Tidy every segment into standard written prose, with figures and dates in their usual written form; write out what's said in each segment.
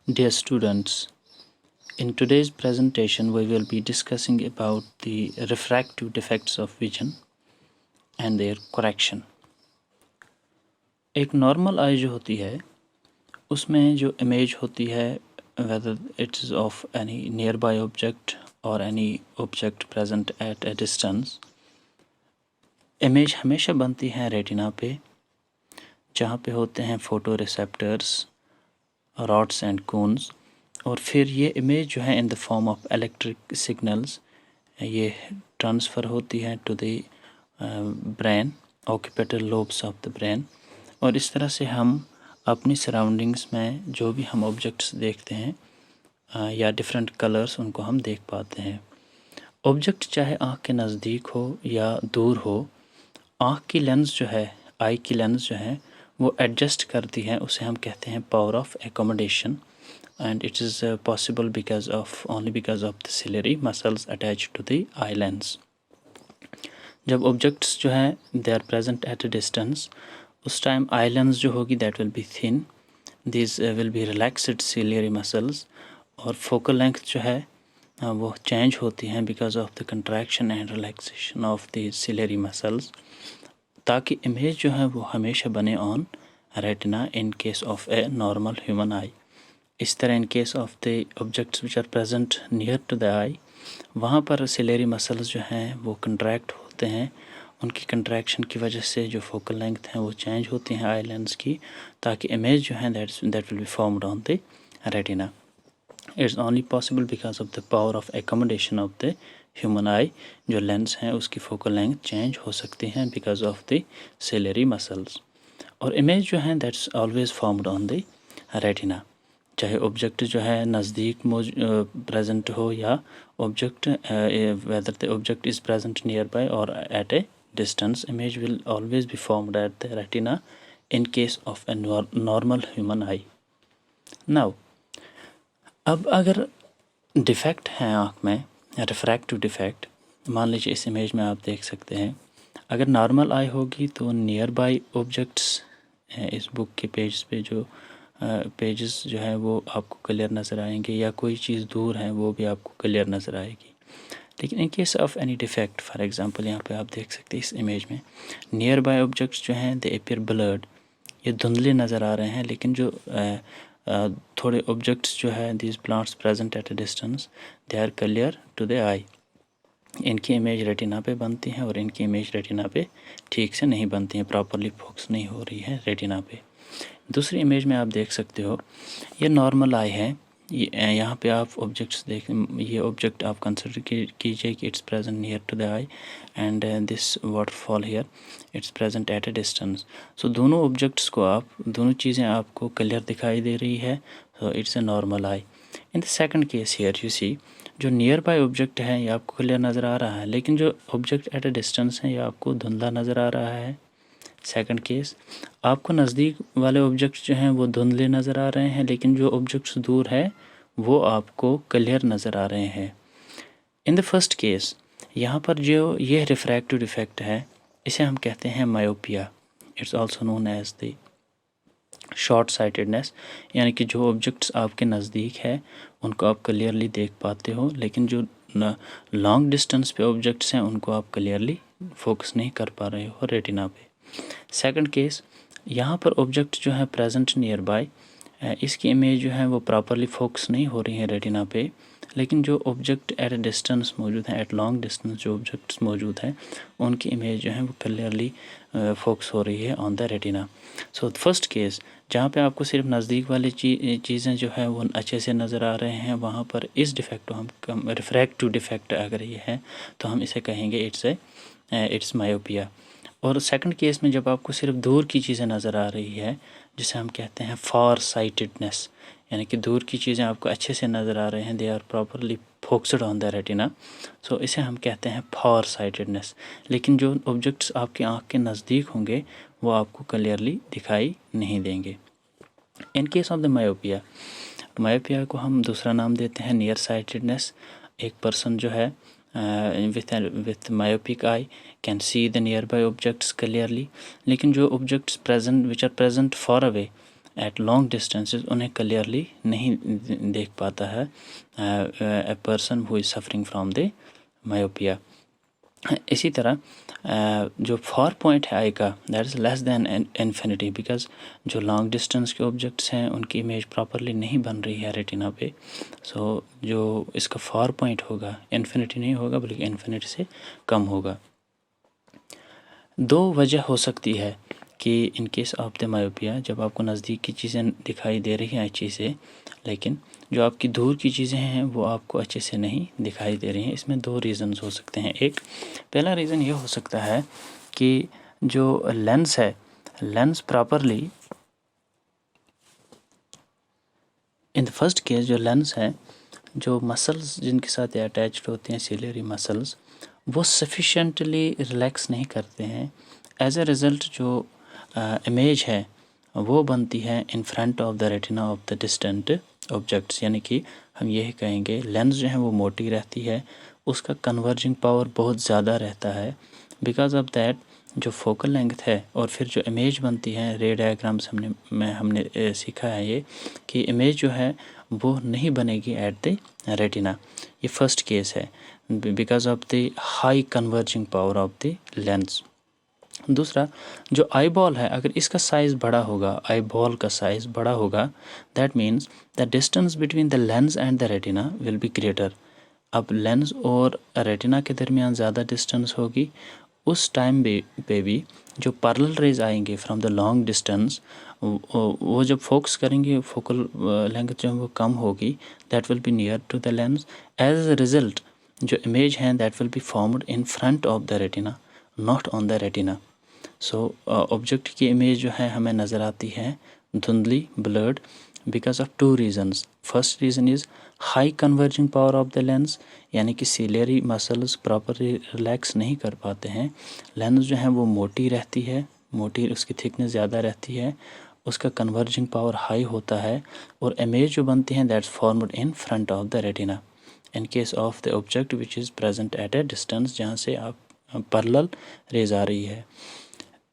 Dear students, in today's presentation we will be discussing about the refractive defects of vision and their correction. एक normal आई जो होती है उसमें जो image होती है whether it is of any nearby object or any object present at a distance, image हमेशा बनती है रेटिना पे जहाँ पे होते हैं photo receptors, rods and cones, और फिर ये इमेज जो है in the form of electric signals ये ट्रांसफ़र होती है to the brain, occipital lobes of the brain, और इस तरह से हम अपनी सराउंडिंग्स में जो भी हम ऑब्जेक्ट्स देखते हैं या डिफरेंट कलर्स उनको हम देख पाते हैं। ऑब्जेक्ट चाहे आँख के नज़दीक हो या दूर हो, आँख की लेंस जो है, आई की लेंस जो है वो एडजस्ट करती है, उसे हम कहते हैं power of accommodation, and it is possible because of the ciliary muscles attached to the eye lens. जब objects जो है they are present at a distance, उस time eye lens जो होगी that will be thin, these will be relaxed ciliary muscles, और focal length जो है वो change होती हैं because of the contraction and relaxation of the ciliary muscles, ताकि image जो है वो हमेशा बने on retina in case of a normal human eye. इस तरह in case of the objects which are present near to the eye, वहाँ पर सिलेरी मसल्स जो हैं वो कंट्रैक्ट होते हैं, उनकी कंट्रैक्शन की वजह से जो फोकल लेंथ है वो चेंज होती हैं आई लेंस की, ताकि इमेज जो है that will be formed on the retina. It's only possible because of the power of accommodation of the human आई. जो लेंस हैं उसकी फोकल लेंथ चेंज हो सकती हैं because of the ciliary muscles, और इमेज जो है that's always formed on the retina, चाहे ऑब्जेक्ट जो है नज़दीक प्रेजेंट हो या object whether the object is present near by और at a distance, image will always be formed at the retina in case of a normal human eye. Now अब अगर defect है आँख में, रिफ्रैक्टिव डिफेक्ट, मान लीजिए इस इमेज में आप देख सकते हैं, अगर नॉर्मल आई होगी तो नियर बाय ऑब्जेक्ट्स हैं इस बुक के पेज पे जो पेजेस जो है वो आपको क्लियर नज़र आएंगे, या कोई चीज़ दूर है वो भी आपको क्लियर नज़र आएगी. लेकिन इन case of any defect, for example यहाँ पे आप देख सकते हैं इस इमेज में नियर बाय ऑब्जेक्ट्स जो हैं दे अपीयर ब्लर्ड, ये धुंधले नज़र आ रहे हैं, लेकिन जो थोड़े ऑब्जेक्ट्स जो है these plants present at a distance they are clear to the eye. इनकी इमेज रेटिना पे बनती हैं और इनकी इमेज रेटिना पे ठीक से नहीं बनती हैं, प्रॉपरली फोकस नहीं हो रही है रेटिना पे. दूसरी इमेज में आप देख सकते हो ये नॉर्मल आई है, यहाँ पे आप ऑब्जेक्ट्स देख, ये ऑब्जेक्ट आप कंसिडर कीजिए कि it's present near to the eye and this waterfall here it's present at a distance. So दोनों ऑब्जेक्ट्स को आप, दोनों चीज़ें आपको क्लियर दिखाई दे रही है, so it's a normal eye. In the second case here you see, जो नियर बाय ऑब्जेक्ट है ये आपको क्लियर नज़र आ रहा है, लेकिन जो ऑब्जेक्ट एट ए डिस्टेंस है ये आपको धुंधला नज़र आ रहा है. सेकंड केस, आपको नज़दीक वाले ऑब्जेक्ट्स जो हैं वो धुंधले नज़र आ रहे हैं, लेकिन जो ऑब्जेक्ट्स दूर है वो आपको क्लियर नज़र आ रहे हैं. इन द फर्स्ट केस यहाँ पर जो ये रिफ्रैक्टिव डिफेक्ट है इसे हम कहते हैं myopia. It's also known as the short sightedness, यानी कि जो ऑब्जेक्ट्स आपके नज़दीक है उनको आप क्लियरली देख पाते हो, लेकिन जो लॉन्ग डिस्टेंस पे ऑब्जेक्ट्स हैं उनको आप क्लियरली फोकस नहीं कर पा रहे हो रेटिना पे. सेकंड केस, यहाँ पर ऑब्जेक्ट जो है प्रेजेंट नियर बाय, इसकी इमेज जो है वो प्रॉपरली फोकस नहीं हो रही है रेटिना पे, लेकिन जो ऑब्जेक्ट एट ए डिस्टेंस मौजूद हैं, एट लॉन्ग डिस्टेंस जो ऑब्जेक्ट्स मौजूद हैं उनकी इमेज जो है वो क्लियरली फोकस हो रही है on the retina. So first case जहाँ पे आपको सिर्फ नज़दीक वाली चीज़ें जो है वो अच्छे से नज़र आ रहे हैं, वहाँ पर इस डिफेक्ट को हम रिफ्रैक्टिव डिफेक्ट अगर ये है तो हम इसे कहेंगे इट्स मायोपिया. और सेकंड केस में जब आपको सिर्फ दूर की चीज़ें नज़र आ रही है जिसे हम कहते हैं फार साइटेडनेस, यानी कि दूर की चीज़ें आपको अच्छे से नज़र आ रहे हैं, they are properly focused on the retina, so इसे हम कहते हैं फार साइटेडनेस. लेकिन जो ऑब्जेक्ट्स आपकी आँख के नज़दीक होंगे वो आपको क्लियरली दिखाई नहीं देंगे. इन case of the myopia, myopia को हम दूसरा नाम देते हैं नियर साइटेडनेस. एक पर्सन जो है with myopic eye can see the nearby objects clearly, लेकिन जो objects present which are present far away, at long distances उन्हें क्लियरली नहीं देख पाता है a person who is suffering from the myopia. इसी तरह जो फॉर पॉइंट है आई का that is less than infinity, because जो लॉन्ग डिस्टेंस के ऑब्जेक्ट्स हैं उनकी इमेज प्रॉपरली नहीं बन रही है रेटिना पे। सो जो इसका फॉर पॉइंट होगा इन्फिनिटी नहीं होगा बल्कि इन्फिनिटी से कम होगा। दो वजह हो सकती है कि इन केस ऑफ द मायोपिया जब आपको नज़दीक की चीज़ें दिखाई दे रही हैं अच्छे से, लेकिन जो आपकी दूर की चीज़ें हैं वो आपको अच्छे से नहीं दिखाई दे रही हैं। इसमें दो रीज़न्स हो सकते हैं। एक पहला रीज़न ये हो सकता है कि जो लेंस है, lens properly in the first case जो लेंस है, जो मसल्स जिनके साथ अटैच्ड होते हैं सिलियरी मसल्स, वो सफिशेंटली रिलैक्स नहीं करते हैं। एज ए रिज़ल्ट जो इमेज है वो बनती है इन front of the retina of the distant objects, यानी कि हम यही कहेंगे लेंस जो है वो मोटी रहती है, उसका कन्वर्जिंग पावर बहुत ज़्यादा रहता है। बिकॉज ऑफ दैट जो फोकल लेंथ है और फिर जो इमेज बनती है, रे डायग्राम्स हमने सीखा है ये कि इमेज जो है वो नहीं बनेगी एट द रेटिना। ये फर्स्ट केस है because of the high converging power of the lens. दूसरा जो आई बॉल है, अगर इसका साइज़ बड़ा होगा, आई बॉल का साइज़ बड़ा होगा, that means the distance between the lens and the retina will be greater. अब लेंस और रेटिना के दरमियान ज़्यादा डिस्टेंस होगी, उस टाइम पे भी जो पैरेलल रेज आएंगे फ्रॉम द लॉन्ग डिस्टेंस वो जब फोकस करेंगे फोकल लेंथ जो है वो कम होगी, that will be near to the lens. As a result जो इमेज है that will be formed in front of the retina, not on the retina. So object की इमेज जो है हमें नज़र आती है धुंधली, blurred, because of two reasons. First reason is high converging power of the lens, यानी कि सिलियरी मसल्स प्रॉपरली रिलैक्स नहीं कर पाते हैं। लेंस जो है वो मोटी रहती है, मोटी उसकी थिकनेस ज़्यादा रहती है, उसका कन्वर्जिंग पावर हाई होता है और इमेज जो बनती हैं that's formed in front of the retina in case of the object which is present at a distance, जहाँ से आप पैरेलल रेज आ रही है।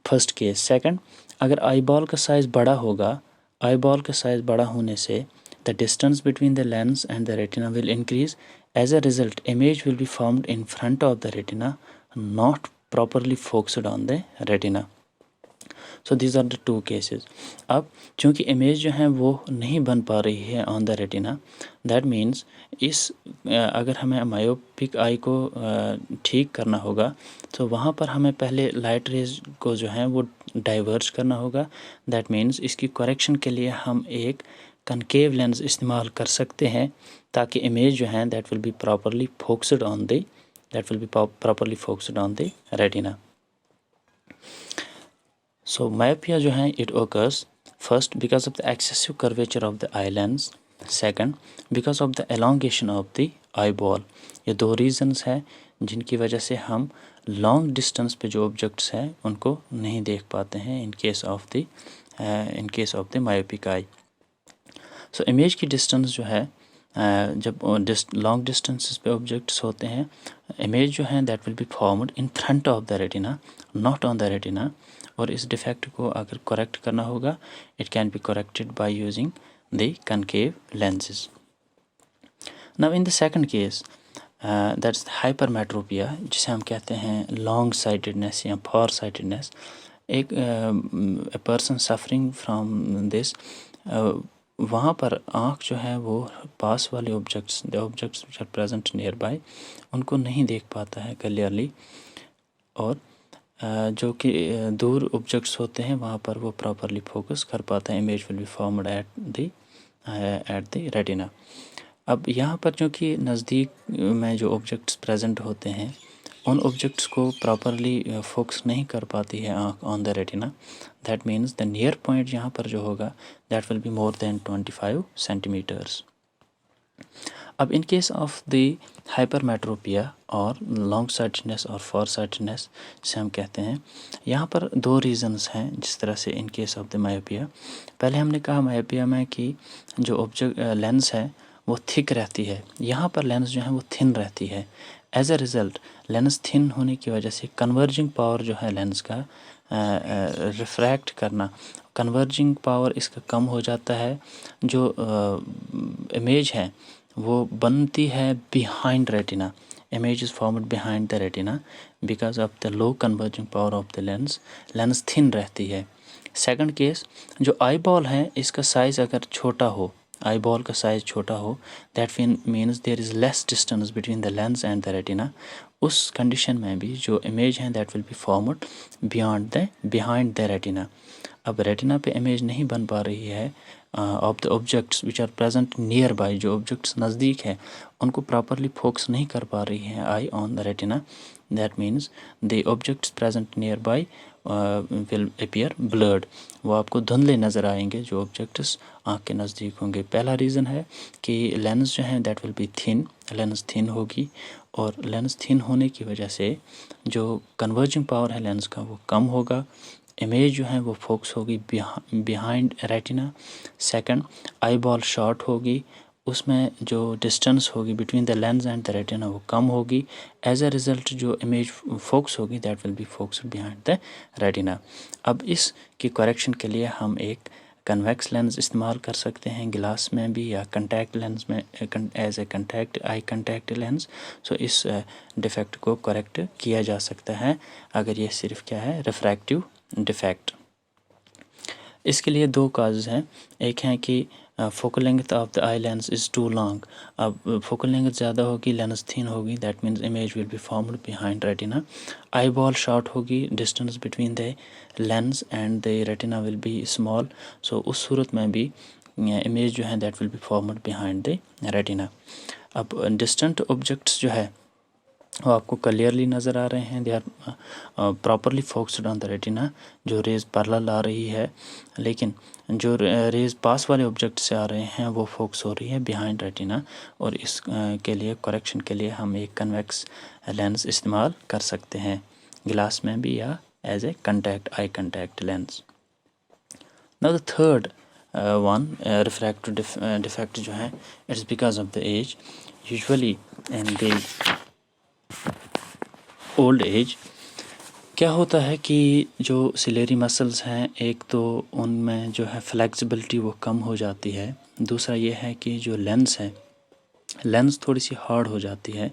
First case. सेकंड, अगर आई बॉल का साइज़ बड़ा होगा, आई बॉल का साइज़ बड़ा होने से the distance between the lens and the retina will increase. As a result image will be formed in front of the retina, not properly focused on the retina. So these are the two cases. अब चूँकि image जो है वो नहीं बन पा रही है on the retina, that means इस अगर हमें मायोपिक आई को ठीक करना होगा तो वहाँ पर हमें पहले लाइट रेज को जो है वो डाइवर्ज करना होगा। दैट मीन्स इसकी करेक्शन के लिए हम एक कनकेव लेंस इस्तेमाल कर सकते हैं ताकि इमेज जो है that will be properly focused on the retina. So myopia जो है it occurs first because of the excessive curvature of the eye lens, second because of the elongation of the eye ball. ये दो reasons हैं जिनकी वजह से हम long distance पे जो ऑब्जेक्ट्स हैं उनको नहीं देख पाते हैं इन case of the myopic eye. So image की डिस्टेंस जो है जब लॉन्ग डिस्टेंसेस पे ऑब्जेक्ट्स होते हैं, इमेज जो है that will be formed in front of the retina, not on the retina. और इस डिफेक्ट को अगर करेक्ट करना होगा, it can be corrected by using the concave lenses. Now in the second case that's hypermetropia, जिसे हम कहते हैं लॉन्ग साइटेडनेस या फॉर साइटेडनेस। एक पर्सन सफरिंग फ्रॉम दिस, वहाँ पर आँख जो है वो पास वाले objects, the objects which are present near by, उनको नहीं देख पाता है क्लियरली, और जो कि दूर ऑब्जेक्ट्स होते हैं वहाँ पर वो प्रॉपरली फोकस कर पाता है। Image will be formed at the retina. अब यहाँ पर जो कि नज़दीक में जो ऑब्जेक्ट्स प्रेजेंट होते हैं उन ऑब्जेक्ट्स को प्रॉपरली फोकस नहीं कर पाती है आँख on the retina. That means the near point यहाँ पर जो होगा that will be more than 25 centimetres. अब in case of the hypermetropia और लॉन्ग साइटेडनेस और फॉर साइटेडनेस से हम कहते हैं, यहाँ पर दो रीज़न्स हैं जिस तरह से इन केस ऑफ द मायोपिया। पहले हमने कहा मायोपिया में कि जो ऑब्जेक्ट लेंस है वो थिक रहती है, यहाँ पर लेंस जो है वो थिन रहती है। As a result lens thin होने की वजह से कन्वर्जिंग पावर जो है लेंस का रिफ्रैक्ट करना, कन्वर्जिंग पावर इसका कम हो जाता है। जो इमेज है वो बनती है behind retina, image is formed behind the retina because of the low converging power of the lens, lens thin रहती है। सेकंड केस, जो आई बॉल है इसका साइज़ अगर छोटा हो, आई बॉल का साइज़ छोटा हो, that means there is less distance between the lens and the retina. उस कंडीशन में भी जो इमेज है that will be formed behind the retina. अब रेटिना पे इमेज नहीं बन पा रही है of the objects which are present near by, जो ऑब्जेक्ट्स नज़दीक है उनको प्रॉपरली फोकस नहीं कर पा रही है eye on the retina, that means the objects present near by will appear blurred, वो आपको धुंधले नज़र आएंगे जो ऑब्जेक्ट्स आँख के नज़दीक होंगे। पहला रीज़न है कि लेंस जो है that will B thin, lens thin होगी, और लेंस थिन होने की वजह से जो कन्वर्जिंग पावर है लेंस का वो कम होगा, इमेज जो है वो फोकस होगी बिहाइंड रेटिना। सेकंड, आई बॉल शॉर्ट होगी, उसमें जो डिस्टेंस होगी between the lens and the retina वो कम होगी। एज अ रिज़ल्ट जो इमेज फोकस होगी that will B focus behind the retina. अब इसकी करेक्शन के लिए हम एक कन्वेक्स लेंस इस्तेमाल कर सकते हैं गिलास में भी या कंटैक्ट लेंस में as a contact eye contact lens. So इस डिफेक्ट को करेक्ट किया जा सकता है अगर ये सिर्फ क्या है रिफ्रैक्टिव डिफेक्ट। इसके लिए दो काजेज़ हैं, एक है कि focal length of the eye lens is too long. अब फोकल लेंथ ज़्यादा होगी, लेंस थिन होगी, that means image will be formed behind retina. Eye ball short होगी, distance between the lens and the retina will be small, so उस सूरत में भी image जो है that will be formed behind the retina. अब distant objects जो है वो आपको क्लियरली नज़र आ रहे हैं, they are properly focused on the retina, जो रेज़ पैरेलल आ रही है, लेकिन जो रेज़ पास वाले ऑब्जेक्ट से आ रहे हैं वो फोकस हो रही है बिहाइंड रेटिना। और इस के लिए करेक्शन के लिए हम एक कन्वेक्स लेंस इस्तेमाल कर सकते हैं गिलास में भी या as a contact eye contact lens. Now the third one refractive defect जो है it's because of the age. Usually in the old age क्या होता है कि जो सिलेरी मसल्स हैं एक तो उनमें जो है फ्लेक्सिबिलिटी वो कम हो जाती है, दूसरा ये है कि जो लेंस है लेंस थोड़ी सी हार्ड हो जाती है।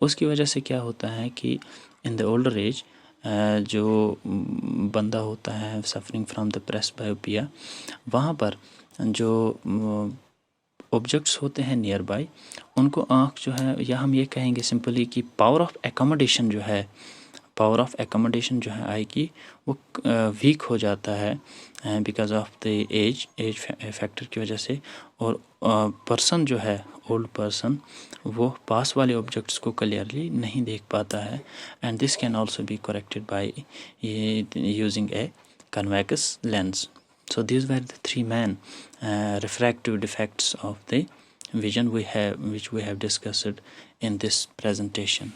उसकी वजह से क्या होता है कि इन द ओल्डर एज जो बंदा होता है सफरिंग फ्रॉम द प्रेस बायोपिया, वहाँ पर जो ऑब्जेक्ट्स होते हैं नियर बाय उनको आँख जो है, या हम ये कहेंगे सिंपली कि पावर ऑफ एकोमोडेशन जो है आई की वो वीक हो जाता है because of the age factor की वजह से। और पर्सन जो है ओल्ड पर्सन वो पास वाले ऑब्जेक्ट्स को क्लियरली नहीं देख पाता है, and this can also be corrected by using A convex lens. So these were the three main refractive defects of the vision which we have discussed in this presentation.